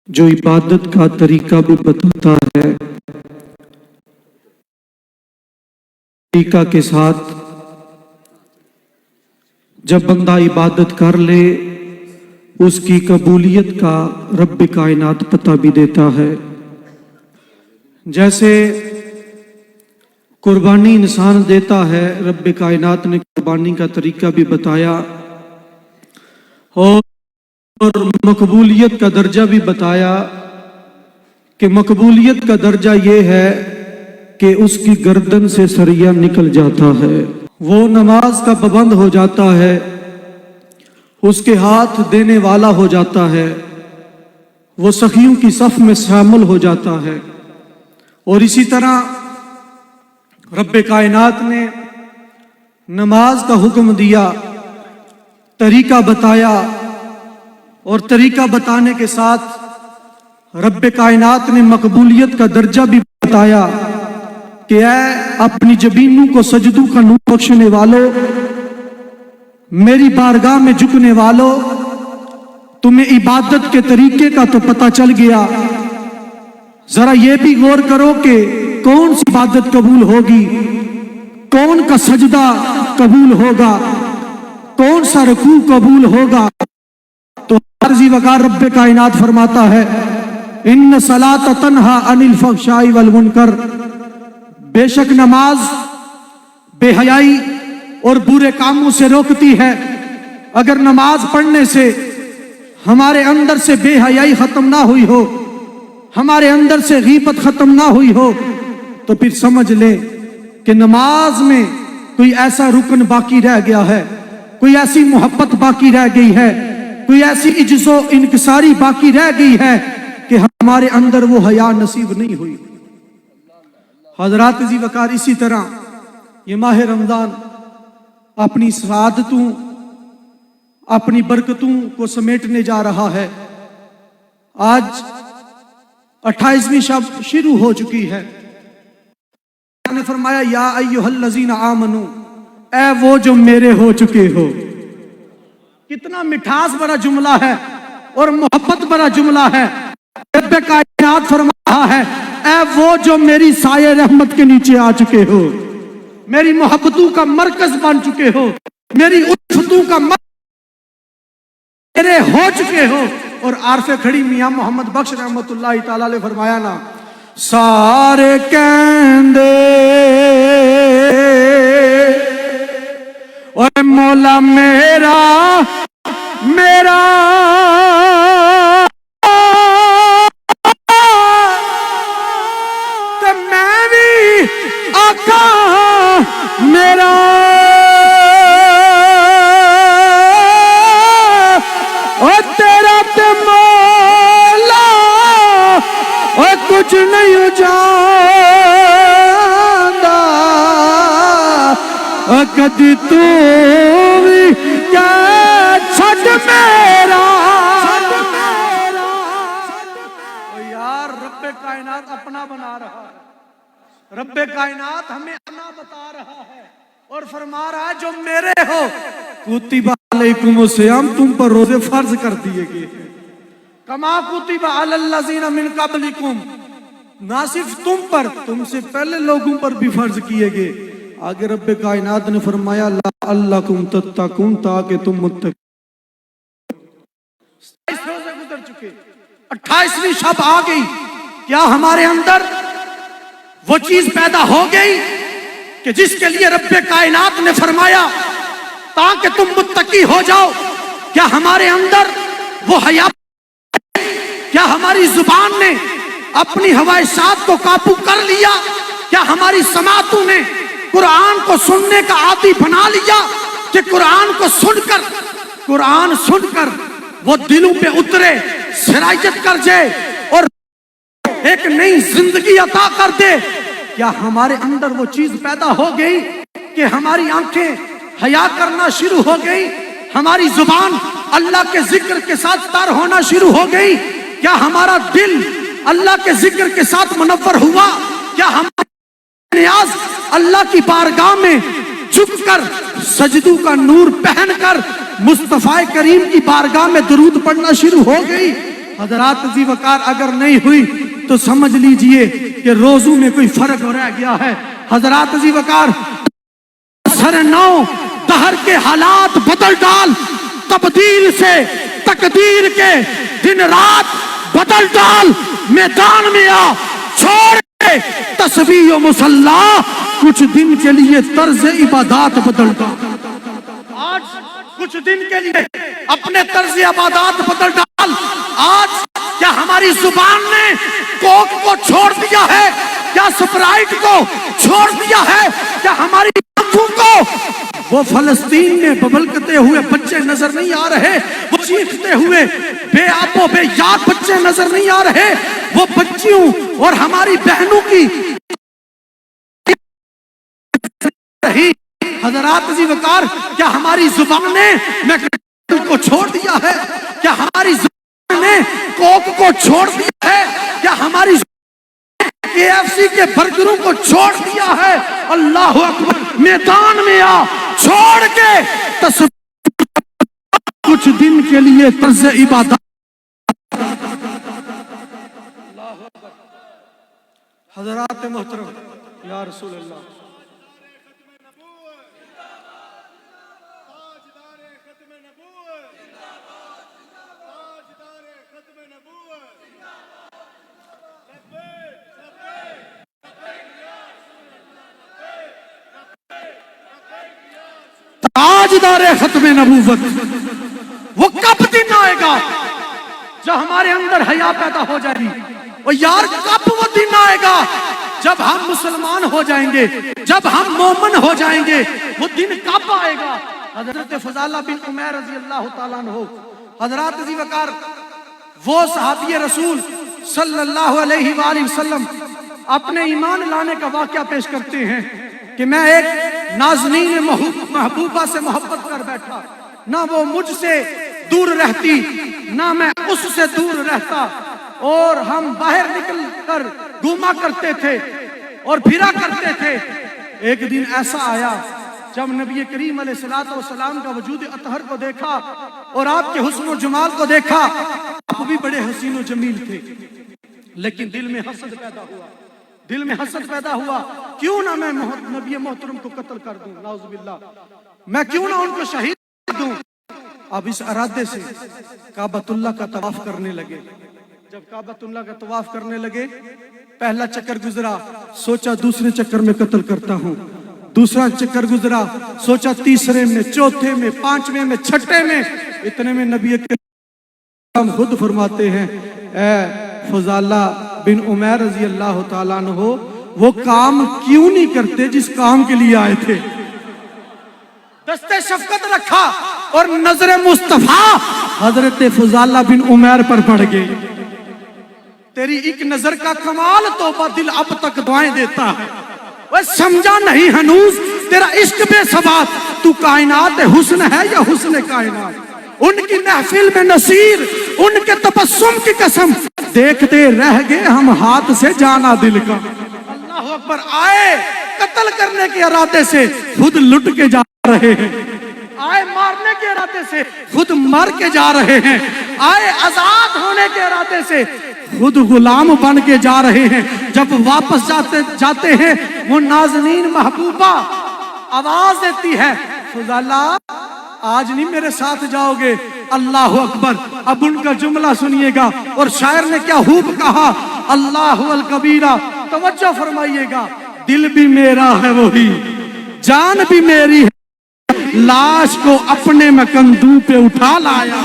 جو عبادت کا طریقہ بھی بتاتا ہے، طریقہ کے ساتھ جب بندہ عبادت کر لے اس کی قبولیت کا رب کائنات پتہ بھی دیتا ہے۔ جیسے قربانی انسان دیتا ہے، رب کائنات نے قربانی کا طریقہ بھی بتایا اور مقبولیت کا درجہ بھی بتایا کہ مقبولیت کا درجہ یہ ہے کہ اس کی گردن سے سریا نکل جاتا ہے، وہ نماز کا پابند ہو جاتا ہے، اس کے ہاتھ دینے والا ہو جاتا ہے، وہ سخیوں کی صف میں شامل ہو جاتا ہے۔ اور اسی طرح رب کائنات نے نماز کا حکم دیا، طریقہ بتایا، اور طریقہ بتانے کے ساتھ رب کائنات نے مقبولیت کا درجہ بھی بتایا کہ اے اپنی جبینوں کو سجدوں کا نور بخشنے والوں، میری بارگاہ میں جھکنے والوں، تمہیں عبادت کے طریقے کا تو پتہ چل گیا، ذرا یہ بھی غور کرو کہ کون سی عبادت قبول ہوگی، کون کا سجدہ قبول ہوگا، کون سا رکوع قبول ہوگا۔ تو عرضی وقار رب کائنات فرماتا ہے ان صلاۃ تنہا عن الفحشاء والمنکر، بے شک نماز بے حیائی اور برے کاموں سے روکتی ہے۔ اگر نماز پڑھنے سے ہمارے اندر سے بے حیائی ختم نہ ہوئی ہو، ہمارے اندر سے غیبت ختم نہ ہوئی ہو، تو پھر سمجھ لیں کہ نماز میں کوئی ایسا رکن باقی رہ گیا ہے، کوئی ایسی محبت باقی رہ گئی ہے، کوئی ایسی عجز و انکساری باقی رہ گئی ہے کہ ہمارے اندر وہ حیا نصیب نہیں ہوئی۔ حضرات عزیز وقار، اسی طرح یہ ماہ رمضان اپنی سعادتوں، اپنی برکتوں کو سمیٹنے جا رہا ہے۔ آج 28ویں شب شروع ہو چکی ہے۔ اللہ نے فرمایا یا ایھا الذین آمنو، اے وہ جو میرے ہو چکے ہو۔ کتنا مٹھاس بڑا جملہ ہے اور محبت بڑا جملہ ہے۔ رب کائنات فرما رہا ہے اے وہ جو میری سایہ رحمت کے نیچے آ چکے ہو، میری محبتوں کا مرکز بن چکے ہو، میری الفتوں کا میرے ہو چکے ہو۔ اور عارف کھڑی میاں محمد بخش رحمت اللہ تعالی علیہ فرمایا نا، سارے کہندے اور مولا میرا میرا تے میں بھی آقا میرا، اور تیرا تے مولا اور کچھ نہیں جاندا، کدی تو بھی کیا چھٹ میرا۔ یار رب کائنات اپنا بنا رہا ہے، رب کائنات ہمیں اپنا بتا رہا ہے اور فرما رہا ہے جو میرے ہو کتب علیکم الصیام، تم پر روزے فرض کر دیے گئے ہیں، کما کتب علی الذین من قبلکم، نہ صرف تم پر، تم سے پہلے لوگوں پر بھی فرض کیے گئے۔ آگے رب کائنات نے فرمایا لعلکم تتقون، تاکہ تم متقی۔ 27 روزے گزر چکے، 28ویں شب آ گئی، کیا ہمارے اندر وہ چیز پیدا ہو گئی کہ جس کے لیے رب کائنات نے فرمایا تاکہ تم متقی ہو جاؤ؟ کیا ہمارے اندر وہ حیا، کیا ہماری زبان نے اپنی خواہشات کو قابو کر لیا؟ کیا ہماری سماعتوں نے قرآن کو سننے کا عادی بنا لیا کہ قرآن کو سن کر وہ دلوں پہ اترے، سرایت کر جائے اور ایک نئی زندگی عطا کر دے؟ کیا ہمارے اندر وہ چیز پیدا ہو گئی کہ ہماری آنکھیں حیا کرنا شروع ہو گئی، ہماری زبان اللہ کے ذکر کے ساتھ تر ہونا شروع ہو گئی؟ کیا ہمارا دل اللہ کے ذکر کے ساتھ منور ہوا؟ کیا ہمارا نیاز اللہ کی بارگاہ میں جھک کر سجدوں کا نور پہن کر مصطفیٰ کریم کی بارگاہ میں درود پڑھنا شروع ہو گئی؟ حضرات عزیز وقار اگر نہیں ہوئی تو سمجھ لیجئے کہ روزوں میں کوئی فرق رہ گیا ہے. حضرات عزیز وقار سر نو دہر کے حالات بدل ڈال, تبدیل سے تقدیر کے دن رات بدل ڈال, میدان میں آ, چھوڑ کے تسبیح و مصلی, کچھ دن کے لیے طرز عبادات بدل ڈال. آج کچھ دن کے لیے اپنے طرز عبادات بدل ڈال. آج کیا ہماری زبان نے کوک کو چھوڑ دیا ہے, کیا سپرائٹ کو چھوڑ دیا ہے, کیا ہماری آنکھوں کو وہ فلسطین میں ببلکتے ہوئے بچے نظر نہیں آ رہے, وہ چیختے ہوئے بے آب و بے یاد بچے نظر نہیں آ رہے, وہ بچیوں اور ہماری بہنوں کی رہی. حضرات عزیز وقار کیا ہماری زبان نے میکڈونلڈ کو چھوڑ دیا ہے, کیا ہماری زبان نے کوک کو چھوڑ دیا ہے, کیا ہماری KFC کے برگروں کو چھوڑ دیا ہے. اللہ اکبر, میدان میں آ, چھوڑ کے کچھ دن کے لیے طرز عبادت. حضرات محترم یا رسول اللہ, تاجدار ختم نبوت. وہ کب دن آئے گا جب ہمارے اندر حیا پیدا ہو جائے گی, اور یار کب وہ دن آئے گا جب ہم مسلمان ہو جائیں گے, جب ہم مومن ہو جائیں گے, وہ دن کب آئے گا. حضرت فضالہ بن عمیر رضی اللہ تعالیٰ عنہ, حضرات عزیز وقار وہ صحابی رسول صلی اللہ علیہ وآلہ وسلم اپنے ایمان لانے کا واقعہ پیش کرتے ہیں کہ میں ایک نازنین محبوبہ سے محبت کر بیٹھا, نہ وہ مجھ سے دور رہتی نہ میں اس سے دور رہتا, اور ہم باہر نکل کر گھوما کرتے تھے اور پھرا کرتے تھے. ایک دن ایسا آیا جب نبی کریم علیہ السلام کا وجود اطہر کو دیکھا اور آپ کے حسن و جمال کو دیکھا. آپ بھی بڑے حسین و جمیل تھے, لیکن دل میں حسد پیدا ہوا, دل میں حسد پیدا ہوا, کیوں نہ میں نبی محترم کو قتل کر دوں, نعوذ باللہ, میں کیوں نہ ان کو شہید کر دوں. اب اس ارادے سے کعبۃ اللہ کا طواف کرنے لگے. جب کعبۃ اللہ کا طواف کرنے لگے, پہلا چکر گزرا, سوچا دوسرے چکر میں قتل کرتا ہوں. دوسرا چکر گزرا, سوچا تیسرے میں, چوتھے میں, پانچویں میں, چھٹے میں. اتنے میں نبی کریم خود فرماتے ہیں, اے فضالہ بن عمیر رضی اللہ تعالیٰ عنہ, وہ کام کیوں نہیں کرتے جس کام کے لیے آئے تھے. دستے شفقت رکھا اور نظر مصطفیٰ حضرت فضالہ بن عمیر پر پڑ گئی. تیری ایک نظر کا کمال توبہ دل اب تک دعائیں دیتا ہے. وہ سمجھا نہیں ہنوز تیرا عشق بے ثبات, تو کائنات حسن ہے یا حسن کائنات. ان کی محفل میں نصیر, ان کے تبسم کی قسم, دیکھتے رہ گئے ہم ہاتھ سے جانا دل کا. اللہ اکبر. آئے قتل کرنے کے ارادے سے, خود لٹ کے جا رہے ہیں. آئے مارنے کے ارادے سے, خود مر کے جا رہے ہیں. آئے آزاد ہونے کے ارادے سے, خود غلام بن کے جا رہے ہیں. جب واپس جاتے ہیں, وہ نازنین محبوبہ آواز دیتی ہے, فضالہ آج نہیں میرے ساتھ جاؤ گے. اللہ اکبر. اب ان کا جملہ سنیے گا, اور شاعر نے کیا خوب کہا, اللہ الکبیرہ. توجہ فرمائیے گا, دل بھی میرا ہے وہی, جان بھی میری ہے, لاش کو اپنے میں کندھوں پہ اٹھا لایا.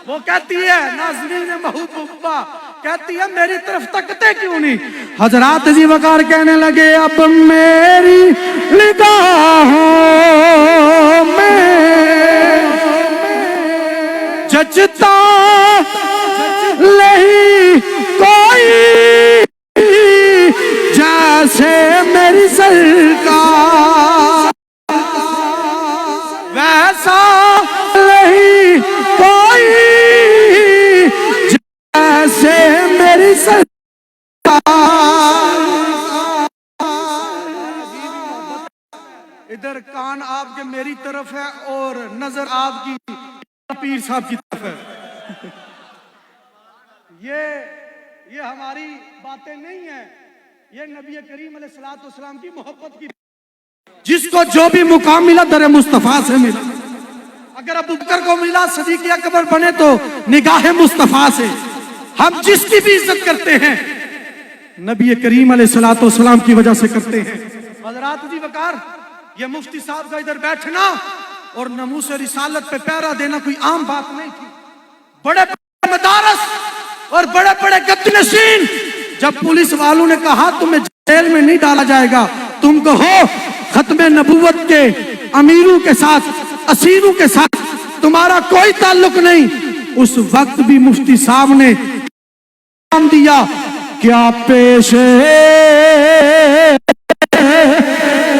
وہ کہتی ہے نازنین محبوبہ, کہتی ہے میری طرف تکتے کیوں نہیں. حضرات عزیز وقار کہنے لگے, اب میری نگاہوں میں جچتا نہیں کوئی جیسے میری سرکار, ویسا نہیں کوئی جیسے میری سرکار. ادھر کان آپ کے میری طرف ہے اور نظر آپ کی پیر صاحب کی طرف ہے. یہ ہماری باتیں نہیں ہیں، یہ نبی کریم علیہ الصلوۃ والسلام کی محبت کی، جس کو جو بھی مقام ملا در مصطفیٰ سے ملا۔ اگر ابو بکر کو ملا صدیق اکبر بنے تو نگاہ مصطفیٰ سے، ہم جس کی بھی عزت کرتے ہیں نبی کریم علیہ الصلوۃ والسلام کی وجہ سے کرتے ہیں۔ حضرات جی وقار، یہ مفتی صاحب کا ادھر بیٹھنا اور ناموس رسالت پہ پہرا دینا کوئی عام بات نہیں تھی۔ بڑے بڑے مدارس اور بڑے بڑے گد نشین، جب پولیس والوں نے کہا تمہیں جیل میں نہیں ڈالا جائے گا، تم کہو ختم نبوت کے امیروں کے ساتھ، اسیروں کے ساتھ تمہارا کوئی تعلق نہیں، اس وقت بھی مفتی صاحب نے نام دیا، کیا پیش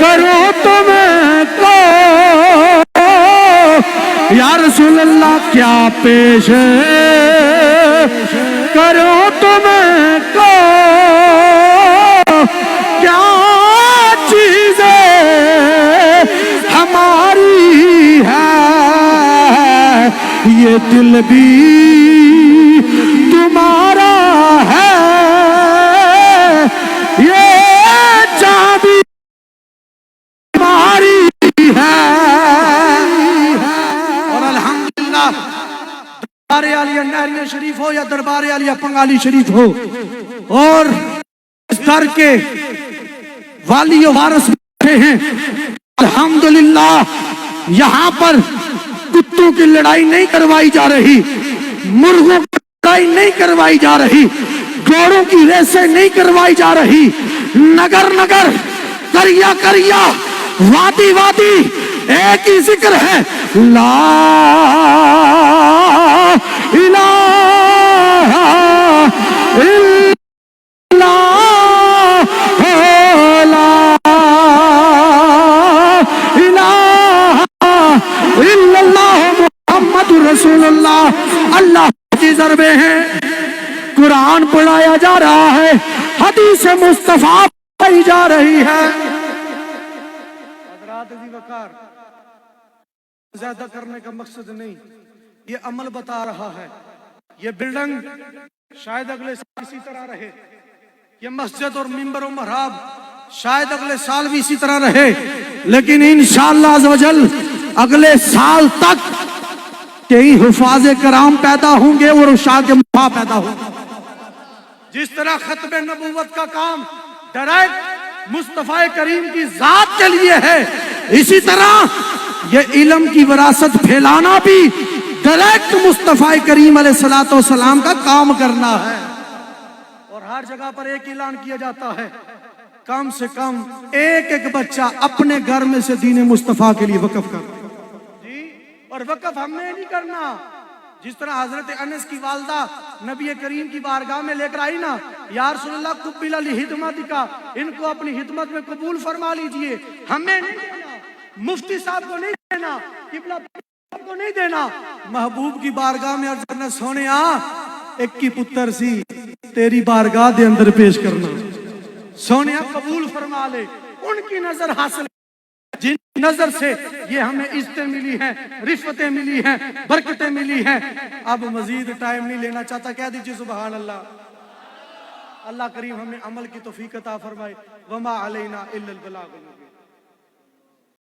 کرو تمہیں کو یا رسول اللہ، کیا پیش کرو تمہیں کو، کیا چیزیں ہماری ہے، یہ دل بھی تمہارا ہے، یہ جان بھی تمہاری ہے۔ اور الحمدللہ دربار عالیہ نہریہ شریف ہو یا دربار عالیہ پنگالی شریف ہو، اور اس در کے والی و وارث بیٹھے ہیں، الحمدللہ یہاں پر کتوں کی لڑائی نہیں کروائی جا رہی، مرغوں کی لڑائی نہیں کروائی جا رہی، گھوڑوں کی ریسیں نہیں کروائی جا رہی، نگر نگر، کریا کریا، وادی وادی، ایک ہی ذکر ہے، لا الہ الا اللہ محمد رسول اللہ۔ اللہ کی ضربیں ہیں، قرآن پڑھایا جا رہا ہے، حدیث مصطفیٰ پڑھی جا رہی ہے۔ حضرات عزیز وقار، زیادہ کرنے کا مقصد نہیں، یہ عمل بتا رہا ہے۔ یہ بلڈنگ شاید اگلے سال اسی طرح رہے، یہ مسجد اور ممبر و محراب شاید اگلے سال بھی اسی طرح رہے، لیکن انشاءاللہ عز و جل اگلے سال تک کئی حفاظ کرام پیدا ہوں گے اور عشاق مفا پیدا ہوں گے۔ جس طرح ختم نبوت کا کام ڈائریکٹ مصطفیٰ کریم کی ذات کے لیے ہے، اسی طرح یہ علم کی وراثت پھیلانا بھی ڈائریکٹ مصطفیٰ کریم علیہ الصلوۃ والسلام کا کام کرنا ہے۔ اور ہر جگہ پر ایک اعلان کیا جاتا ہے، کم سے کم ایک ایک بچہ اپنے گھر میں سے دین مصطفیٰ کے لیے وقف کر جی۔ اور وقف ہم نے نہیں کرنا، جس طرح حضرت انس کی والدہ نبی کریم کی بارگاہ میں لے کر آئی نا، یا رسول اللہ قبل لخدمتک، ان کو اپنی خدمت میں قبول فرما لیجئے، ہمیں نہیں دینا، مفتی صاحب کو نہیں دینا، قبلہ صاحب کو نہیں دینا، محبوب کی بارگاہ میں عرض کرنا، سونیا ایک کی پتر سی تیری بارگاہ دے اندر پیش کرنا، سونیا قبول فرما لے۔ ان کی نظر حاصل، جن نظر سے یہ ہمیں عزتیں ملی ہیں، رفعتیں ملی ہیں، برکتیں ملی ہیں۔ اب مزید ٹائم نہیں لینا چاہتا، کہہ دیجئے سبحان اللہ۔ اللہ کریم ہمیں عمل کی توفیق عطا فرمائے۔ وما علینا الا البلاغ المبین۔